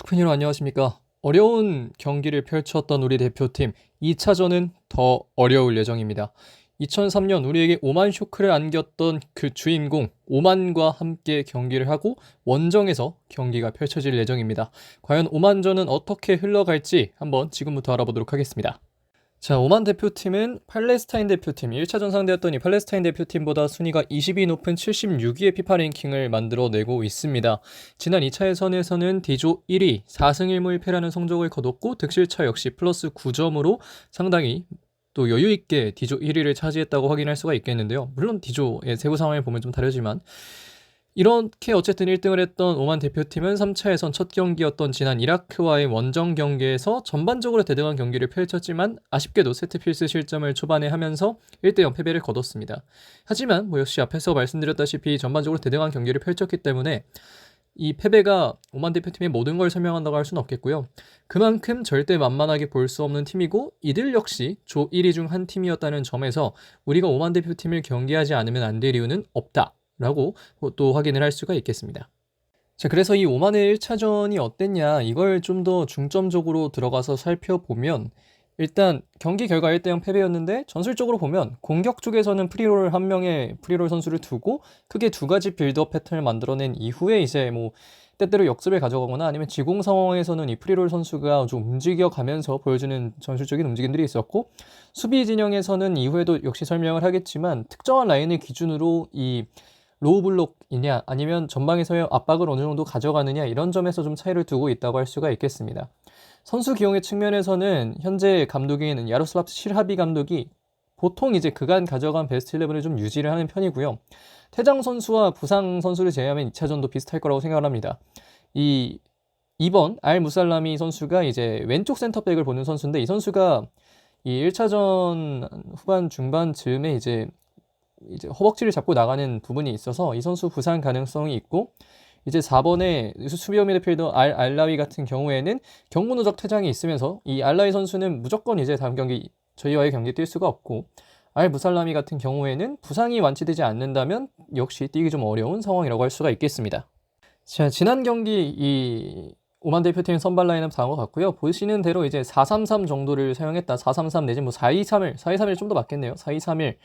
축팬 여러분 안녕하십니까. 어려운 경기를 펼쳤던 우리 대표팀 2차전은 더 어려울 예정입니다. 2003년 우리에게 오만 쇼크를 안겼던 그 주인공 오만과 함께 경기를 하고 원정에서 경기가 펼쳐질 예정입니다. 과연 오만전은 어떻게 흘러갈지 한번 지금부터 알아보도록 하겠습니다. 자, 오만 대표팀은 팔레스타인 대표팀, 1차전 상대였던 이 팔레스타인 대표팀보다 순위가 20위 높은 76위의 피파 랭킹을 만들어내고 있습니다. 지난 2차 예선에서는 D조 1위, 4승 1무 1패라는 성적을 거뒀고 득실차 역시 플러스 9점으로 상당히 또 여유있게 D조 1위를 차지했다고 확인할 수가 있겠는데요. 물론 D조의 세부 상황을 보면 좀 다르지만 이렇게 어쨌든 1등을 했던 오만 대표팀은 3차 예선 첫 경기였던 지난 이라크와의 원정 경기에서 전반적으로 대등한 경기를 펼쳤지만 아쉽게도 세트피스 실점을 초반에 하면서 1대0 패배를 거뒀습니다. 하지만 역시 앞에서 말씀드렸다시피 전반적으로 대등한 경기를 펼쳤기 때문에 이 패배가 오만 대표팀의 모든 걸 설명한다고 할 수는 없겠고요. 그만큼 절대 만만하게 볼 수 없는 팀이고 이들 역시 조 1위 중 한 팀이었다는 점에서 우리가 오만 대표팀을 경기하지 않으면 안 될 이유는 없다 라고 또 확인을 할 수가 있겠습니다. 자, 그래서 이 오만의 1차전이 어땠냐 이걸 좀 더 중점적으로 들어가서 살펴보면 일단 경기 결과 1대0 패배였는데 전술적으로 보면 공격 쪽에서는 프리롤 한 명의 프리롤 선수를 두고 크게 두 가지 빌드업 패턴을 만들어낸 이후에 이제 때때로 역습을 가져가거나 아니면 지공 상황에서는 이 프리롤 선수가 좀 움직여가면서 보여주는 전술적인 움직임들이 있었고 수비 진영에서는 이후에도 역시 설명을 하겠지만 특정한 라인을 기준으로 이 로우 블록이냐 아니면 전방에서의 압박을 어느 정도 가져가느냐 이런 점에서 좀 차이를 두고 있다고 할 수가 있겠습니다. 선수 기용의 측면에서는 현재 감독인 야로슬랍 실하비 감독이 보통 이제 그간 가져간 베스트 11을 좀 유지를 하는 편이고요. 퇴장 선수와 부상 선수를 제외하면 2차전도 비슷할 거라고 생각을 합니다. 이 2번 알 무살라미 선수가 이제 왼쪽 센터백을 보는 선수인데 이 선수가 이 1차전 후반 중반 즈음에 이제 허벅지를 잡고 나가는 부분이 있어서 이 선수 부상 가능성이 있고 이제 4번에 수비형 미드필더 알라위 같은 경우에는 경고 누적 퇴장이 있으면서 이 알라위 선수는 무조건 이제 다음 경기 저희와의 경기에 뛸 수가 없고 알 무살라미 같은 경우에는 부상이 완치되지 않는다면 역시 뛰기 좀 어려운 상황이라고 할 수가 있겠습니다. 자, 지난 경기 이 오만 대표팀 선발 라인업 다음과 같고요. 보시는 대로 이제 4-3-3 정도를 사용했다. 4-3-3 내지 4-2-3-1, 4-2-3-1 좀 더 맞겠네요. 4-2-3-1.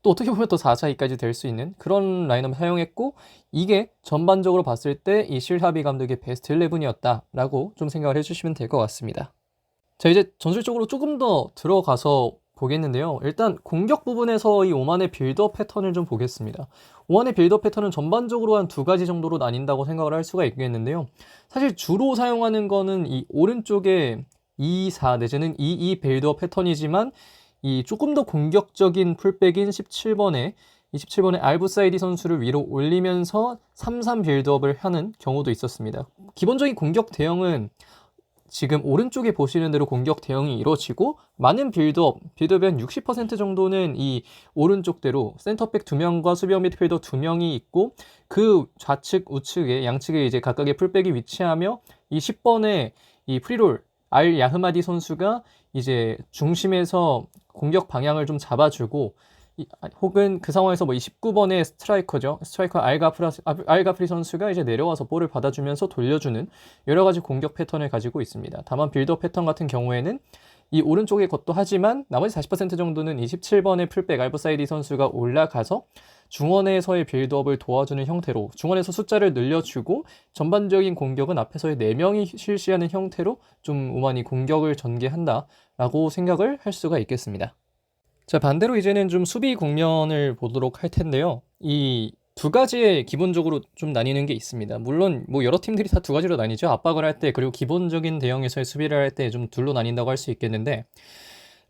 또 어떻게 보면 또 4-4-2까지 될 수 있는 그런 라인업을 사용했고 이게 전반적으로 봤을 때 이 실하비 감독의 베스트 11이었다라고 좀 생각을 해주시면 될 것 같습니다. 자, 이제 전술적으로 조금 더 들어가서 보겠는데요. 일단 공격 부분에서 이 오만의 빌드업 패턴을 좀 보겠습니다. 오만의 빌드업 패턴은 전반적으로 한 두 가지 정도로 나뉜다고 생각을 할 수가 있겠는데요. 사실 주로 사용하는 거는 이 오른쪽에 2-4 내지는 2-2 빌드업 패턴이지만 이 조금 더 공격적인 풀백인 17번의 알부사이디 선수를 위로 올리면서 3-3 빌드업을 하는 경우도 있었습니다. 기본적인 공격 대형은 지금 오른쪽에 보시는 대로 공격 대형이 이루어지고 많은 빌드업의 한 60% 정도는 이 오른쪽대로 센터백 2명과 수비형 미드필더 2명이 있고 그 좌측 우측에 양측에 이제 각각의 풀백이 위치하며 이 10번의 이 프리롤 알 야흐마디 선수가 이제 중심에서 공격 방향을 좀 잡아주고 혹은 그 상황에서 이 19번의 스트라이커 알가프리 선수가 이제 내려와서 볼을 받아주면서 돌려주는 여러 가지 공격 패턴을 가지고 있습니다. 다만 빌드업 패턴 같은 경우에는 이 오른쪽의 것도 하지만 나머지 40% 정도는 이 17번의 풀백 알부사이디 선수가 올라가서 중원에서의 빌드업을 도와주는 형태로 중원에서 숫자를 늘려주고 전반적인 공격은 앞에서의 4명이 실시하는 형태로 좀 오만이 공격을 전개한다라고 생각을 할 수가 있겠습니다. 자, 반대로 이제는 좀 수비 국면을 보도록 할 텐데요. 이 두 가지에 기본적으로 좀 나뉘는 게 있습니다. 물론 여러 팀들이 다 두 가지로 나뉘죠. 압박을 할 때 그리고 기본적인 대형에서의 수비를 할 때 좀 둘로 나뉜다고 할 수 있겠는데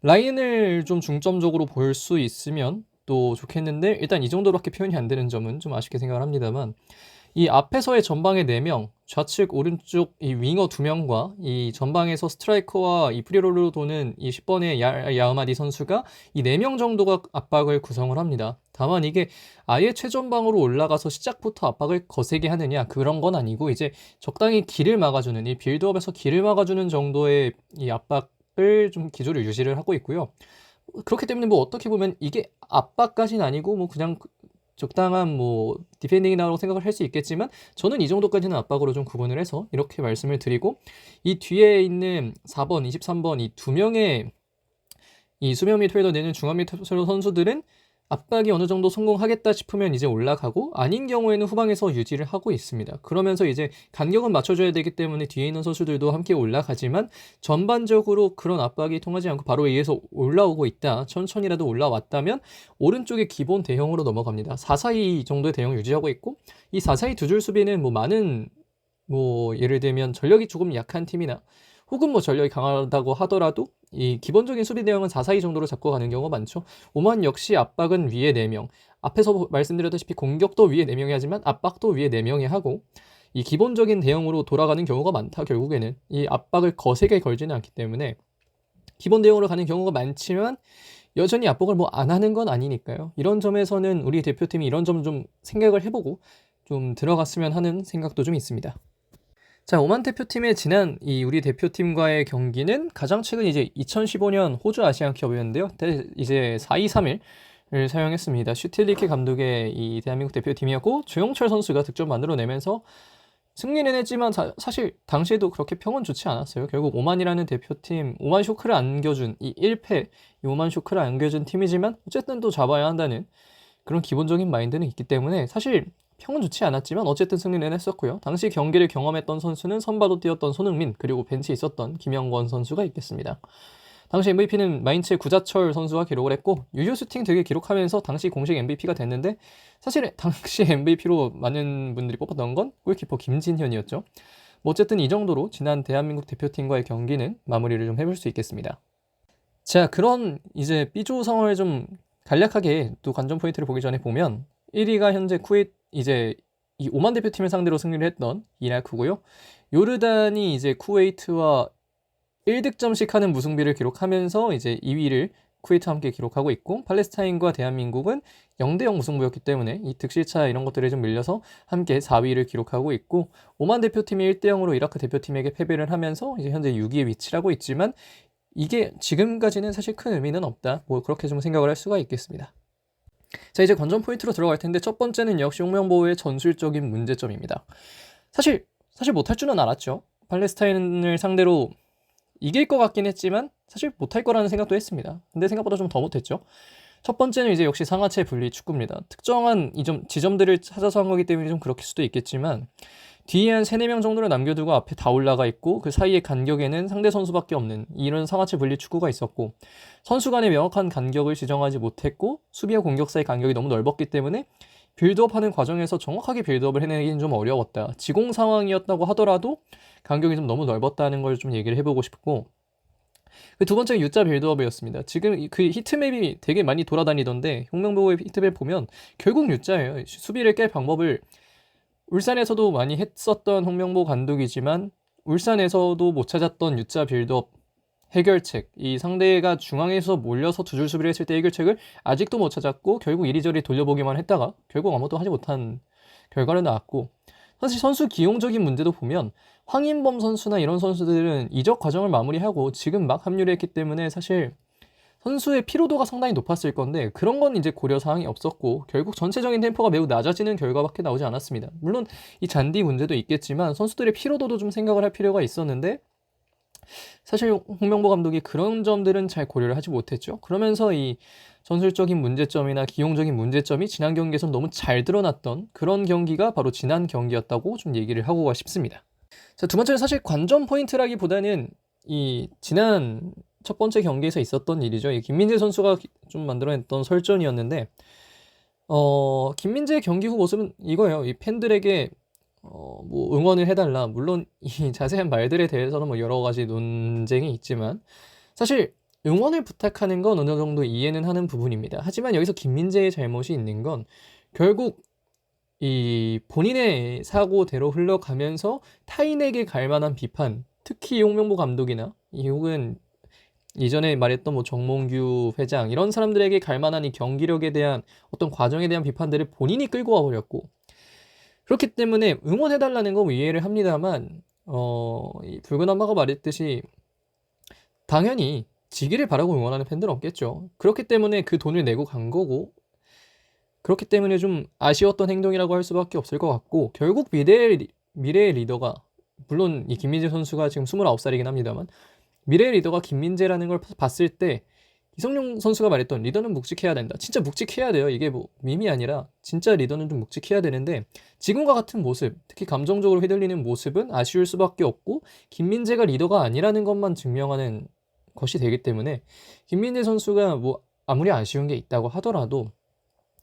라인을 좀 중점적으로 볼 수 있으면 또 좋겠는데 일단 이 정도밖에 표현이 안 되는 점은 좀 아쉽게 생각을 합니다만 이 앞에서의 전방의 4명, 좌측 오른쪽 이 윙어 2명과 이 전방에서 스트라이커와 이 프리롤로 도는 이 10번의 야흐마디 선수가 이 4명 정도가 압박을 구성을 합니다. 다만 이게 아예 최전방으로 올라가서 시작부터 압박을 거세게 하느냐 그런 건 아니고 이제 적당히 길을 막아주는 이 빌드업에서 길을 막아주는 정도의 이 압박을 좀 기조를 유지를 하고 있고요. 그렇기 때문에 어떻게 보면 이게 압박까지는 아니고 그냥 적당한 뭐 디펜딩이라고 생각을 할 수 있겠지만 저는 이 정도까지는 압박으로 좀 구분을 해서 이렇게 말씀을 드리고, 이 뒤에 있는 4번, 23번 이 두 명의 이 수비형 미드필더 내는 중앙 미드필더 선수들은 압박이 어느 정도 성공하겠다 싶으면 이제 올라가고, 아닌 경우에는 후방에서 유지를 하고 있습니다. 그러면서 이제 간격은 맞춰줘야 되기 때문에 뒤에 있는 선수들도 함께 올라가지만 전반적으로 그런 압박이 통하지 않고 바로 위에서 올라오고 있다, 천천히라도 올라왔다면 오른쪽에 기본 대형으로 넘어갑니다. 4-4-2 정도의 대형 유지하고 있고, 이 4-4-2 두 줄 수비는 뭐 많은 뭐 예를 들면 전력이 조금 약한 팀이나 혹은 뭐 전력이 강하다고 하더라도 이 기본적인 수비 대형은 4-4-2 정도로 잡고 가는 경우가 많죠. 오만 역시 압박은 위에 4명, 앞에서 말씀드렸다시피 공격도 위에 4명이 하지만 압박도 위에 4명이 하고, 이 기본적인 대형으로 돌아가는 경우가 많다. 결국에는 이 압박을 거세게 걸지는 않기 때문에 기본 대형으로 가는 경우가 많지만 여전히 압박을 뭐 안 하는 건 아니니까요. 이런 점에서는 우리 대표팀이 이런 점 좀 생각을 해보고 좀 들어갔으면 하는 생각도 좀 있습니다. 자, 오만 대표팀의 지난 이 우리 대표팀과의 경기는 가장 최근 이제 2015년 호주 아시안컵이었는데요. 이제 4-2-3-1을 사용했습니다. 슈틸리케 감독의 이 대한민국 대표팀이었고, 조용철 선수가 득점 만들어내면서 승리는 했지만 사실 당시에도 그렇게 평은 좋지 않았어요. 결국 오만이라는 대표팀, 오만 쇼크를 안겨준 이 1패, 이 오만 쇼크를 안겨준 팀이지만 어쨌든 또 잡아야 한다는 그런 기본적인 마인드는 있기 때문에 사실 평은 좋지 않았지만 어쨌든 승리는 했었고요. 당시 경기를 경험했던 선수는 선발로 뛰었던 손흥민, 그리고 벤치에 있었던 김영권 선수가 있겠습니다. 당시 MVP는 마인츠의 구자철 선수가 기록을 했고, 유효슈팅 되게 기록하면서 당시 공식 MVP가 됐는데, 사실 당시 MVP로 많은 분들이 뽑았던 건 골키퍼 김진현이었죠. 뭐 어쨌든 이 정도로 지난 대한민국 대표팀과의 경기는 마무리를 좀 해볼 수 있겠습니다. 자, 그런 이제 B조 상황을 좀 간략하게 또 관전 포인트를 보기 전에 보면, 1위가 현재 쿠웨이트, 이제 이 오만 대표팀을 상대로 승리를 했던 이라크고요. 요르단이 이제 쿠웨이트와 1득점씩 하는 무승비를 기록하면서 이제 2위를 쿠웨이트와 함께 기록하고 있고, 팔레스타인과 대한민국은 0대0 무승부였기 때문에 이 득실차 이런 것들에 좀 밀려서 함께 4위를 기록하고 있고, 오만 대표팀이 1대0으로 이라크 대표팀에게 패배를 하면서 이제 현재 6위에 위치를 하고 있지만 이게 지금까지는 사실 큰 의미는 없다, 뭐 그렇게 좀 생각을 할 수가 있겠습니다. 자, 이제 관전 포인트로 들어갈 텐데, 첫 번째는 역시 홍명보의 전술적인 문제점입니다. 사실 못할 줄은 알았죠. 팔레스타인을 상대로 이길 것 같긴 했지만 사실 못할 거라는 생각도 했습니다. 근데 생각보다 좀 더 못했죠. 첫 번째는 이제 역시 상하체 분리 축구입니다. 특정한 지점들을 찾아서 한 거기 때문에 좀 그렇을 수도 있겠지만, 뒤에 한 3, 4명 정도를 남겨두고 앞에 다 올라가 있고, 그 사이의 간격에는 상대 선수밖에 없는 이런 상하체 분리 축구가 있었고, 선수 간의 명확한 간격을 지정하지 못했고, 수비와 공격 사이 간격이 너무 넓었기 때문에 빌드업하는 과정에서 정확하게 빌드업을 해내기는 좀 어려웠다. 지공 상황이었다고 하더라도 간격이 좀 너무 넓었다는 걸 좀 얘기를 해보고 싶고, 그 두 번째는 U자 빌드업이었습니다. 지금 그 히트맵이 되게 많이 돌아다니던데, 홍명보의 히트맵 보면 결국 U자예요. 수비를 깰 방법을 울산에서도 많이 했었던 홍명보 감독이지만 울산에서도 못 찾았던 U자 빌드업 해결책, 이 상대가 중앙에서 몰려서 두 줄 수비를 했을 때 해결책을 아직도 못 찾았고, 결국 이리저리 돌려보기만 했다가 결국 아무것도 하지 못한 결과를 낳았고, 사실 선수 기용적인 문제도 보면 황인범 선수나 이런 선수들은 이적 과정을 마무리하고 지금 막 합류를 했기 때문에 사실 선수의 피로도가 상당히 높았을 건데, 그런 건 이제 고려 사항이 없었고 결국 전체적인 템포가 매우 낮아지는 결과밖에 나오지 않았습니다. 물론 이 잔디 문제도 있겠지만 선수들의 피로도도 좀 생각을 할 필요가 있었는데, 사실 홍명보 감독이 그런 점들은 잘 고려를 하지 못했죠. 그러면서 이 전술적인 문제점이나 기용적인 문제점이 지난 경기에서 너무 잘 드러났던 그런 경기가 바로 지난 경기였다고 좀 얘기를 하고 싶습니다. 자, 두 번째는 사실 관전 포인트라기보다는 이 지난 첫 번째 경기에서 있었던 일이죠. 이 김민재 선수가 좀 만들어냈던 설전이었는데, 김민재의 경기 후 모습은 이거예요. 이 팬들에게 뭐 응원을 해달라. 물론 이 자세한 말들에 대해서는 뭐 여러 가지 논쟁이 있지만 사실 응원을 부탁하는 건 어느 정도 이해는 하는 부분입니다. 하지만 여기서 김민재의 잘못이 있는 건 결국 이 본인의 사고대로 흘러가면서 타인에게 갈 만한 비판, 특히 홍명보 감독이나 혹은 이전에 말했던 뭐 정몽규 회장 이런 사람들에게 갈 만한 이 경기력에 대한 어떤 과정에 대한 비판들을 본인이 끌고 와버렸고, 그렇기 때문에 응원해달라는 건 이해를 합니다만 이 붉은 엄마가 말했듯이 당연히 지기를 바라고 응원하는 팬들은 없겠죠. 그렇기 때문에 그 돈을 내고 간 거고, 그렇기 때문에 좀 아쉬웠던 행동이라고 할 수밖에 없을 것 같고, 결국 미래의 리더가, 물론 이 김민재 선수가 지금 29살이긴 합니다만, 미래의 리더가 김민재라는 걸 봤을 때 이성용 선수가 말했던 리더는 묵직해야 된다. 진짜 묵직해야 돼요. 이게 뭐 밈이 아니라 진짜 리더는 좀 묵직해야 되는데, 지금과 같은 모습, 특히 감정적으로 휘둘리는 모습은 아쉬울 수밖에 없고, 김민재가 리더가 아니라는 것만 증명하는 것이 되기 때문에, 김민재 선수가 뭐 아무리 아쉬운 게 있다고 하더라도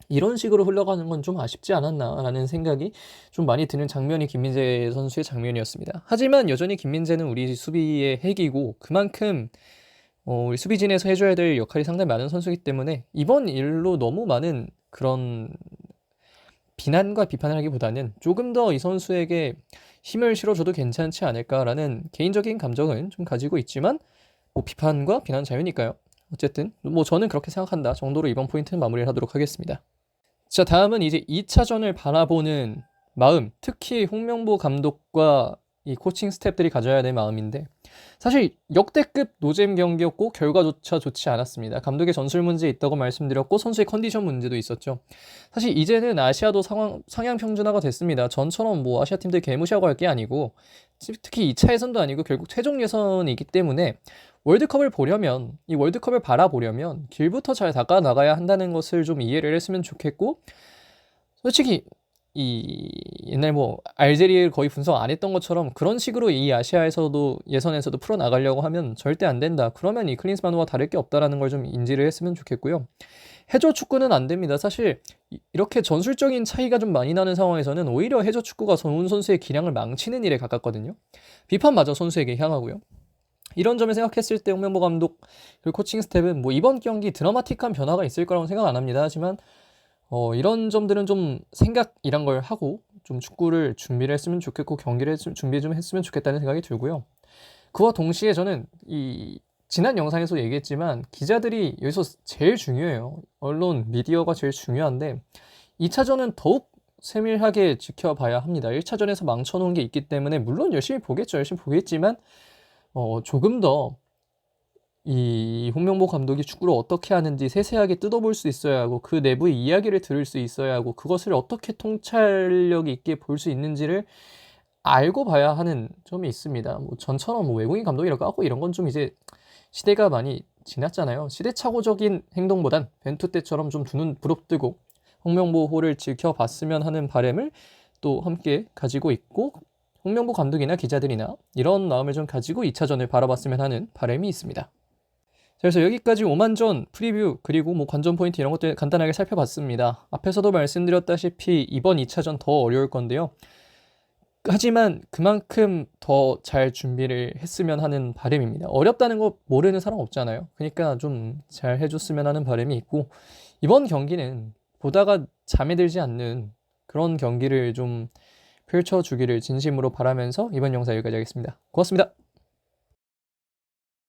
이런 식으로 흘러가는 건 좀 아쉽지 않았나라는 생각이 좀 많이 드는 장면이 김민재 선수의 장면이었습니다. 하지만 여전히 김민재는 우리 수비의 핵이고, 그만큼 우리 수비진에서 해줘야 될 역할이 상당히 많은 선수이기 때문에, 이번 일로 너무 많은 그런 비난과 비판을 하기보다는 조금 더 이 선수에게 힘을 실어줘도 괜찮지 않을까라는 개인적인 감정은 좀 가지고 있지만, 뭐 비판과 비난 자유니까요. 어쨌든 뭐 저는 그렇게 생각한다 정도로 이번 포인트는 마무리를 하도록 하겠습니다. 자, 다음은 이제 2차전을 바라보는 마음, 특히 홍명보 감독과 이 코칭 스태프들이 가져야 될 마음인데, 사실 역대급 노잼 경기였고 결과조차 좋지 않았습니다. 감독의 전술 문제 있다고 말씀드렸고, 선수의 컨디션 문제도 있었죠. 사실 이제는 아시아도 상향 평준화가 됐습니다. 전처럼 뭐 아시아 팀들 개무시하고 할 게 아니고, 특히 2차 예선도 아니고 결국 최종 예선이기 때문에, 월드컵을 보려면, 이 월드컵을 바라보려면 길부터 잘 닦아 나가야 한다는 것을 좀 이해를 했으면 좋겠고, 솔직히 이 옛날 뭐 알제리를 거의 분석 안 했던 것처럼 그런 식으로 이 아시아에서도 예선에서도 풀어나가려고 하면 절대 안 된다. 그러면 이 클린스만호와 다를 게 없다라는 걸 좀 인지를 했으면 좋겠고요. 해저 축구는 안 됩니다. 사실 이렇게 전술적인 차이가 좀 많이 나는 상황에서는 오히려 해저 축구가 전훈 선수의 기량을 망치는 일에 가깝거든요. 비판마저 선수에게 향하고요. 이런 점을 생각했을 때 홍명보 감독 그리고 코칭 스텝은 뭐 이번 경기 드라마틱한 변화가 있을 거라고 생각 안 합니다. 하지만 이런 점들은 좀 생각이란 걸 하고 좀 축구를 준비를 했으면 좋겠고, 경기를 준비 좀 했으면 좋겠다는 생각이 들고요. 그와 동시에 저는 이 지난 영상에서 얘기했지만 기자들이 여기서 제일 중요해요. 언론, 미디어가 제일 중요한데 2차전은 더욱 세밀하게 지켜봐야 합니다. 1차전에서 망쳐놓은 게 있기 때문에 물론 열심히 보겠죠. 열심히 보겠지만 조금 더 이 홍명보 감독이 축구를 어떻게 하는지 세세하게 뜯어볼 수 있어야 하고, 그 내부의 이야기를 들을 수 있어야 하고, 그것을 어떻게 통찰력 있게 볼 수 있는지를 알고 봐야 하는 점이 있습니다. 뭐 전처럼 뭐 외국인 감독이라고 하고 이런 건 좀 이제 시대가 많이 지났잖아요. 시대착오적인 행동보단 벤투 때처럼 좀 두 눈 부릅뜨고 홍명보호를 지켜봤으면 하는 바람을 또 함께 가지고 있고, 홍명보 감독이나 기자들이나 이런 마음을 좀 가지고 2차전을 바라봤으면 하는 바람이 있습니다. 그래서 여기까지 오만전 프리뷰 그리고 뭐 관전 포인트 이런 것들 간단하게 살펴봤습니다. 앞에서도 말씀드렸다시피 이번 2차전 더 어려울 건데요. 하지만 그만큼 더 잘 준비를 했으면 하는 바람입니다. 어렵다는 거 모르는 사람 없잖아요. 그러니까 좀 잘 해줬으면 하는 바람이 있고, 이번 경기는 보다가 잠에 들지 않는 그런 경기를 좀 펼쳐주기를 진심으로 바라면서 이번 영상 여기까지 하겠습니다. 고맙습니다.